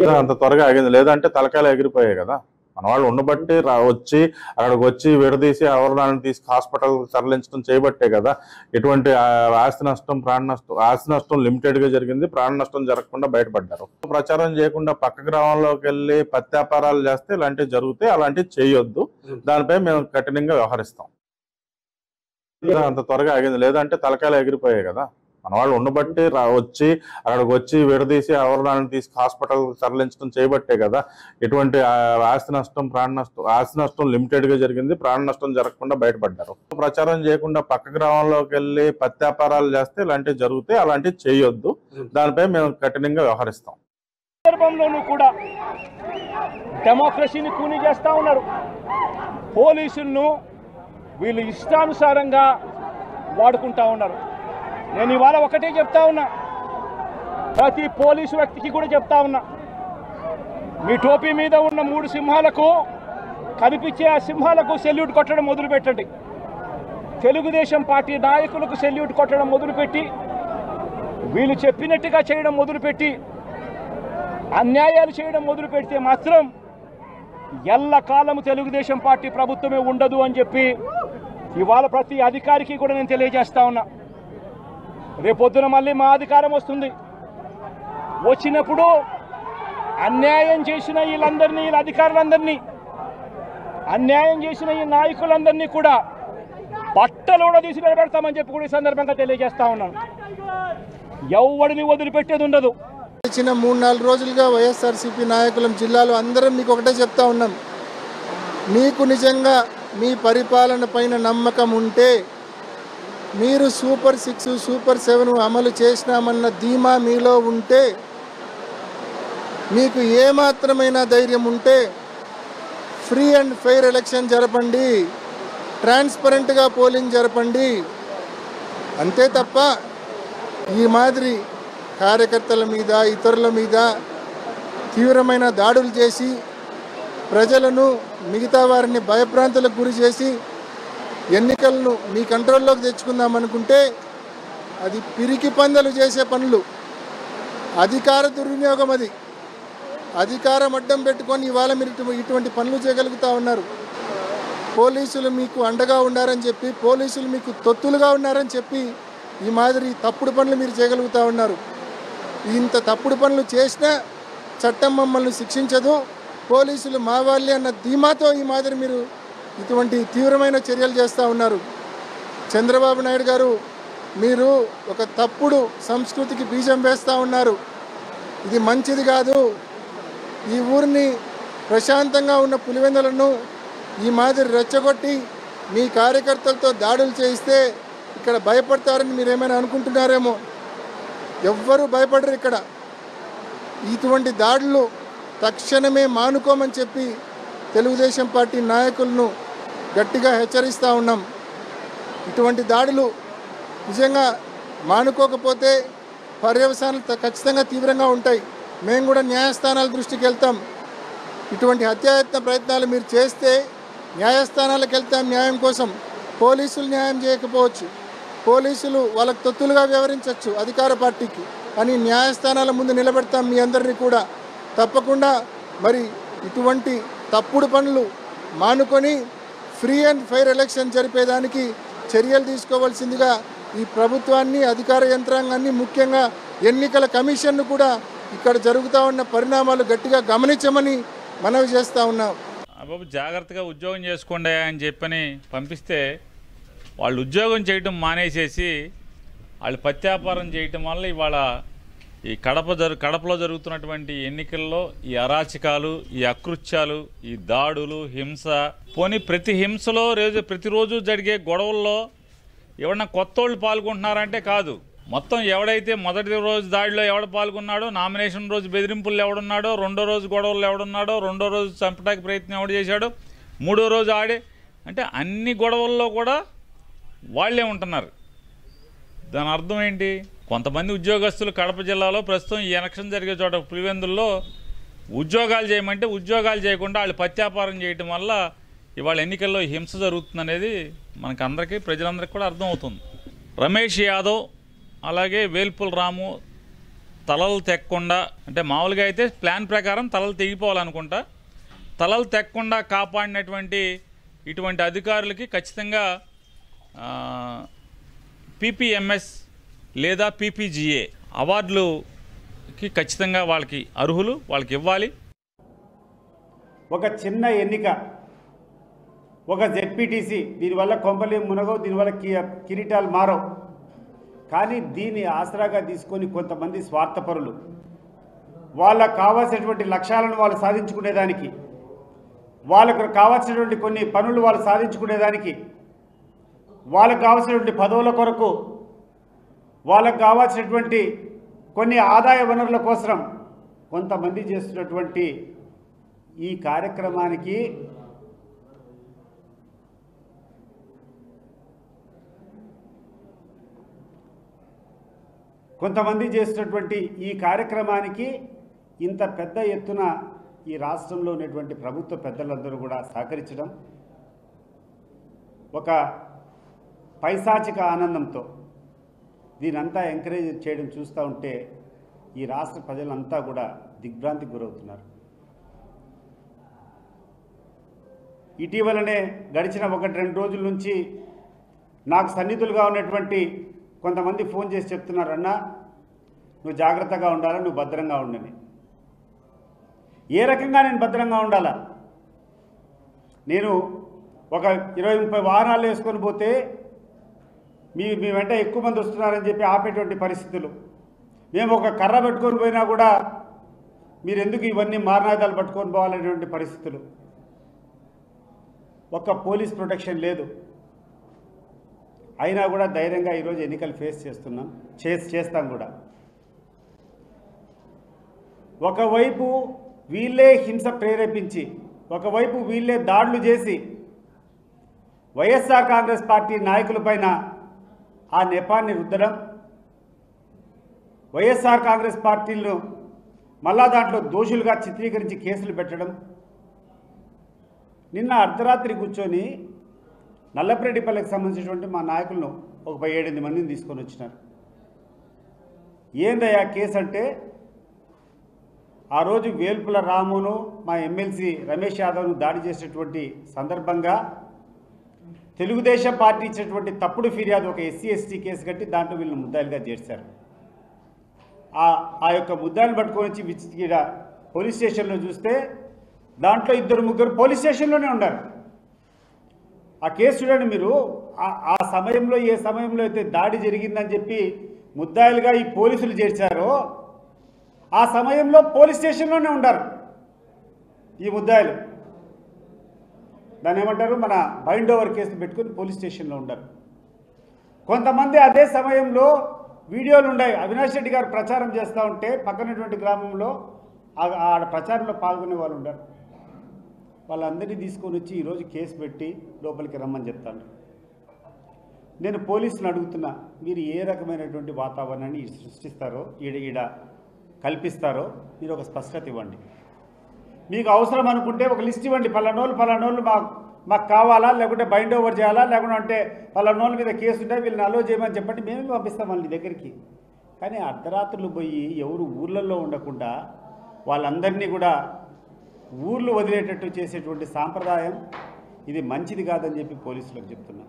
అంత త్వరగా ఆగింది, లేదంటే తలకాయలు ఎగిరిపోయాయి కదా. మన వాళ్ళు ఉండబట్టి వచ్చి అక్కడికి వచ్చి విడదీసి ఆవరణాలను తీసి హాస్పిటల్ తరలించడం చేయబట్టే కదా ఎటువంటి ఆస్తి నష్టం, ప్రాణ నష్టం, ఆస్తి నష్టం లిమిటెడ్ గా జరిగింది, ప్రాణ నష్టం జరగకుండా బయటపడ్డారు. ప్రచారం చేయకుండా పక్క గ్రామంలోకి వెళ్ళి పత్యాపారాలు చేస్తే ఇలాంటివి జరుగుతాయి, అలాంటివి చేయొద్దు. దానిపై మేము కఠినంగా వ్యవహరిస్తాం. అంత త్వరగా ఆగింది, లేదంటే తలకాయలు ఎగిరిపోయాయి కదా. మన వాళ్ళు ఉండబట్టి వచ్చి అక్కడికి వచ్చి విడదీసి ఆవరణాలను తీసి హాస్పిటల్ తరలించడం చేయబట్టే కదా ఎటువంటి ఆస్తి నష్టం, ప్రాణ నష్టం, ఆస్తి నష్టం లిమిటెడ్ గా జరిగింది, ప్రాణ నష్టం జరగకుండా బయటపడ్డారు. ప్రచారం చేయకుండా పక్క గ్రామంలోకి వెళ్ళి పత్యాపారాలు చేస్తే ఇలాంటివి జరుగుతాయి, అలాంటివి చేయొద్దు. దానిపై మేము కఠినంగా వ్యవహరిస్తాం. సందర్భంలోనూ కూడా డెమోక్రసీని కూని చేస్తా ఉన్నారు. పోలీసులను వీళ్ళు ఇష్టానుసారంగా వాడుకుంటా ఉన్నారు. నేను ఇవాళ ఒకటే చెప్తా ఉన్నా, ప్రతి పోలీసు వ్యక్తికి కూడా చెప్తా ఉన్నా, మీ టోపీ మీద ఉన్న 3 సింహాలకు కనిపించే ఆ సింహాలకు సెల్యూట్ కొట్టడం మొదలుపెట్టండి. తెలుగుదేశం పార్టీ నాయకులకు సెల్యూట్ కొట్టడం మొదలుపెట్టి వీళ్ళు చెప్పినట్టుగా చేయడం మొదలుపెట్టి అన్యాయాలు చేయడం మొదలు పెడితే మాత్రం ఎల్లకాలం తెలుగుదేశం పార్టీ ప్రభుత్వమే ఉండదు అని చెప్పి ఇవాళ ప్రతి అధికారికి కూడా నేను తెలియజేస్తా ఉన్నా. రేపొద్దున మళ్ళీ మా అధికారం వస్తుంది, వచ్చినప్పుడు అన్యాయం చేసిన వీళ్ళందరినీ, వీళ్ళ అధికారులందరినీ, అన్యాయం చేసిన ఈ నాయకులందరినీ కూడా బట్టలు కూడా తీసి నిలబెడతామని చెప్పి కూడా ఈ సందర్భంగా తెలియజేస్తా ఉన్నాను. ఎవడిని వదిలిపెట్టేది ఉండదు. ఇచ్చిన 3-4 రోజులుగా వైఎస్ఆర్సీపీ నాయకులం జిల్లాలో అందరం మీకు ఒకటే చెప్తా ఉన్నాం, మీకు నిజంగా మీ పరిపాలన పైన నమ్మకం ఉంటే, మీరు సూపర్ 6, సూపర్ 7 అమలు చేసినామన్న ధీమా మీలో ఉంటే, మీకు ఏమాత్రమైన ధైర్యం ఉంటే ఫ్రీ అండ్ ఫెయిర్ ఎలక్షన్ జరపండి, ట్రాన్స్పరెంట్గా పోలింగ్ జరపండి. అంతే తప్ప ఈ మాదిరి కార్యకర్తల మీద, ఇతరుల మీద తీవ్రమైన దాడులు చేసి ప్రజలను, మిగతా వారిని భయభ్రాంతులకు గురి చేసి ఎన్నికలను మీ కంట్రోల్లోకి తెచ్చుకుందామనుకుంటే అది పిరికి పందలు చేసే పనులు, అధికార దుర్వినియోగం. అది అధికారం అడ్డం పెట్టుకొని ఇవాళ మీరు ఇటువంటి పనులు చేయగలుగుతూ ఉన్నారు. పోలీసులు మీకు అండగా ఉన్నారని చెప్పి, పోలీసులు మీకు తొత్తులుగా ఉన్నారని చెప్పి ఈ మాదిరి తప్పుడు పనులు మీరు చేయగలుగుతూ ఉన్నారు. ఇంత తప్పుడు పనులు చేసినా చట్టం మమ్మల్ని శిక్షించదు, పోలీసులు మా వాళ్ళే అన్న ధీమాతో ఈ మాదిరి మీరు ఇటువంటి తీవ్రమైన చర్యలు చేస్తూ ఉన్నారు. చంద్రబాబు నాయుడు గారు, మీరు ఒక తప్పుడు సంస్కృతికి బీజం వేస్తూ ఉన్నారు. ఇది మంచిది కాదు. ఈ ఊరిని, ప్రశాంతంగా ఉన్న పులివెందులను ఈ మాదిరి రెచ్చగొట్టి మీ కార్యకర్తలతో దాడులు చేయిస్తే ఇక్కడ భయపడతారని మీరేమైనా అనుకుంటున్నారేమో. ఎవ్వరూ భయపడరు ఇక్కడ. ఇటువంటి దాడులు తక్షణమే మానుకోమని చెప్పి తెలుగుదేశం పార్టీ నాయకులను గట్టిగా హెచ్చరిస్తూ ఉన్నాం. ఇటువంటి దాడులు నిజంగా మానుకోకపోతే పర్యవసానాలు ఖచ్చితంగా తీవ్రంగా ఉంటాయి. మేము కూడా న్యాయస్థానాల దృష్టికి వెళ్తాం. ఇటువంటి హత్యాయత్న ప్రయత్నాలు మీరు చేస్తే న్యాయస్థానాలకు వెళ్తాం న్యాయం కోసం. పోలీసులు న్యాయం చేయకపోవచ్చు, పోలీసులు వాళ్ళకు తొత్తులుగా వ్యవహరించవచ్చు అధికార పార్టీకి, అని న్యాయస్థానాల ముందు నిలబెడతాం మీ అందరినీ కూడా. తప్పకుండా మరి ఇటువంటి తప్పుడు పనులు మానుకొని ఫ్రీ అండ్ ఫెయిర్ ఎలక్షన్ జరిపేదానికి చర్యలు తీసుకోవాల్సిందిగా ఈ ప్రభుత్వాన్ని, అధికార యంత్రాంగాన్ని, ముఖ్యంగా ఎన్నికల కమిషన్ను కూడా ఇక్కడ జరుగుతూ ఉన్న పరిణామాలు గట్టిగా గమనించమని మనవి చేస్తూ ఉన్నాం. బాబు జాగ్రత్తగా ఉద్యోగం చేసుకోండి అని చెప్పని పంపిస్తే వాళ్ళు ఉద్యోగం చేయటం మానేసేసి వాళ్ళు పత్యాపారం చేయటం వల్ల ఇవాళ ఈ కడపలో జరుగుతున్నటువంటి ఎన్నికల్లో ఈ అరాచకాలు, ఈ అకృత్యాలు, ఈ దాడులు, హింస, పోనీ ప్రతి హింసలో ప్రతిరోజు జరిగే గొడవల్లో ఎవరన్నా కొత్త వాళ్ళు పాల్గొంటున్నారంటే కాదు. మొత్తం ఎవడైతే మొదటి రోజు దాడిలో ఎవడు పాల్గొన్నాడో, నామినేషన్ రోజు బెదిరింపులు ఎవడున్నాడో, రెండో రోజు గొడవలు ఎవడున్నాడో, రెండో రోజు చంపడానికి ప్రయత్నం ఎవడు చేశాడో, మూడో రోజు ఆడే, అంటే అన్ని గొడవల్లో కూడా వాళ్ళే ఉంటున్నారు. దాని అర్థం ఏంటి? కొంతమంది ఉద్యోగస్తులు కడప జిల్లాలో ప్రస్తుతం ఈ ఎలక్షన్ జరిగే చోట పులివెందుల్లో ఉద్యోగాలు చేయమంటే ఉద్యోగాలు చేయకుండా వాళ్ళు పత్యాపారం చేయటం వల్ల ఇవాళ ఎన్నికల్లో హింస జరుగుతుందనేది మనకందరికీ, ప్రజలందరికీ కూడా అర్థమవుతుంది. రమేష్ యాదవ్ అలాగే వేల్పుల రాము తలలు తెక్కకుండా, అంటే మామూలుగా అయితే ప్లాన్ ప్రకారం తలలు తెగిపోవాలనుకుంటా, తలలు తెక్కకుండా కాపాడినటువంటి ఇటువంటి అధికారులకి ఖచ్చితంగా పీపీఎంఎస్ లేదా పీపీజీఏ అవార్డులకి ఖచ్చితంగా వాళ్ళకి అర్హులు, వాళ్ళకి ఇవ్వాలి. ఒక చిన్న ఎన్నిక, ఒక జెడ్పీటీసీ, దీనివల్ల కొంపలేం మునగవు, దీనివల్ల కిరీటాలు మారవు. కానీ దీన్ని ఆసరాగా తీసుకొని కొంతమంది స్వార్థపరులు వాళ్ళకు కావాల్సినటువంటి లక్ష్యాలను వాళ్ళు సాధించుకునేదానికి, వాళ్ళకు కావాల్సినటువంటి కొన్ని పనులు వాళ్ళు సాధించుకునేదానికి, వాళ్ళకు కావాల్సినటువంటి పదవుల కొరకు, వాళ్ళకు కావాల్సినటువంటి కొన్ని ఆదాయ వనరుల కోసం కొంతమంది చేస్తున్నటువంటి ఈ కార్యక్రమానికి ఇంత పెద్ద ఎత్తున ఈ రాష్ట్రంలో ఉన్నటువంటి ప్రభుత్వ పెద్దలందరూ కూడా సహకరించడం ఒక పైశాచిక ఆనందంతో దీనంతా ఎంకరేజ్ చేయడం చూస్తూ ఉంటే ఈ రాష్ట్ర ప్రజలంతా కూడా దిగ్భ్రాంతికి గురవుతున్నారు. ఇటీవలనే గడిచిన 1-2 రోజుల నుంచి నాకు సన్నిహితులుగా ఉన్నటువంటి కొంతమంది ఫోన్ చేసి చెప్తున్నారు, అన్న నువ్వు జాగ్రత్తగా ఉండాలా, నువ్వు భద్రంగా ఉండని. ఏ రకంగా నేను భద్రంగా ఉండాలా? నేను ఒక 20-30 వాహనాలు వేసుకొని పోతే మీ వెంట ఎక్కువ మంది వస్తున్నారని చెప్పి ఆపేటువంటి పరిస్థితులు, మేము ఒక కర్ర పెట్టుకొని పోయినా కూడా మీరు ఎందుకు ఇవన్నీ మారణాయుధాలు పట్టుకొని పోవాలనేటువంటి పరిస్థితులు, ఒక్క పోలీస్ ప్రొటెక్షన్ లేదు. అయినా కూడా ధైర్యంగా ఈరోజు ఎన్నికలు ఫేస్ చేస్తాం కూడా. ఒకవైపు వీళ్ళే హింస ప్రేరేపించి, ఒకవైపు వీళ్ళే దాడులు చేసి వైఎస్ఆర్ కాంగ్రెస్ పార్టీ నాయకులపైన ఆ నెపాన్ని రుద్దడం, వైఎస్ఆర్ కాంగ్రెస్ పార్టీలను మళ్ళా దాంట్లో దోషులుగా చిత్రీకరించి కేసులు పెట్టడం. నిన్న అర్ధరాత్రి కూర్చొని నల్లపరెడ్డిపల్లికి సంబంధించినటువంటి మా నాయకులను ఒక 7-8 మందిని తీసుకొని వచ్చినారు. ఏందయ్యా కేసు అంటే, ఆ రోజు వేల్పుల రామును మా ఎమ్మెల్సీ రమేష్ యాదవ్ను దాడి చేసేటువంటి సందర్భంగా తెలుగుదేశం పార్టీ ఇచ్చినటువంటి తప్పుడు ఫిర్యాదు ఒక SC/ST కేసు కట్టి దాంట్లో వీళ్ళని ముద్దాయిలుగా చేర్చారు. ఆ యొక్క ముద్దాయిలు పట్టుకొని వచ్చి పోలీస్ స్టేషన్లో చూస్తే దాంట్లో 2-3 పోలీస్ స్టేషన్లోనే ఉన్నారు. ఆ కేసు చూడండి మీరు. ఆ సమయంలో, ఏ సమయంలో అయితే దాడి జరిగిందని చెప్పి ముద్దాయిలుగా ఈ పోలీసులు చేర్చారో ఆ సమయంలో పోలీస్ స్టేషన్లోనే ఉన్నారు ఈ ముద్దాయిలు. దాన్ని ఏమంటారు, మన బైండ్ ఓవర్ కేసు పెట్టుకొని పోలీస్ స్టేషన్లో ఉండరు. కొంతమంది అదే సమయంలో వీడియోలు ఉన్నాయి. అవినాష్ రెడ్డి గారు ప్రచారం చేస్తూ ఉంటే పక్కనటువంటి గ్రామంలో ఆడ ప్రచారంలో పాల్గొనే వాళ్ళు ఉండరు. వాళ్ళందరినీ తీసుకొని వచ్చి ఈరోజు కేసు పెట్టి లోపలికి రమ్మని చెప్తాను. నేను పోలీసులను అడుగుతున్నా, మీరు ఏ రకమైనటువంటి వాతావరణాన్ని సృష్టిస్తారో, ఈడ కల్పిస్తారో మీరు ఒక స్పష్టత ఇవ్వండి. మీకు అవసరం అనుకుంటే ఒక లిస్ట్ ఇవ్వండి, పలానోళ్ళు మాకు కావాలా, లేకుంటే బైండ్ ఓవర్ చేయాలా, లేకుంటే అంటే పలానోళ్ళ మీద కేసు ఉంటే వీళ్ళని అలో చేయమని చెప్పండి, మేమే పంపిస్తాం వాళ్ళని దగ్గరికి. కానీ అర్ధరాత్రులు పోయి ఎవరు ఊర్లలో ఉండకుండా వాళ్ళందరినీ కూడా ఊర్లు వదిలేటట్టు చేసేటువంటి సాంప్రదాయం ఇది మంచిది కాదని చెప్పి పోలీసులకు చెప్తున్నా.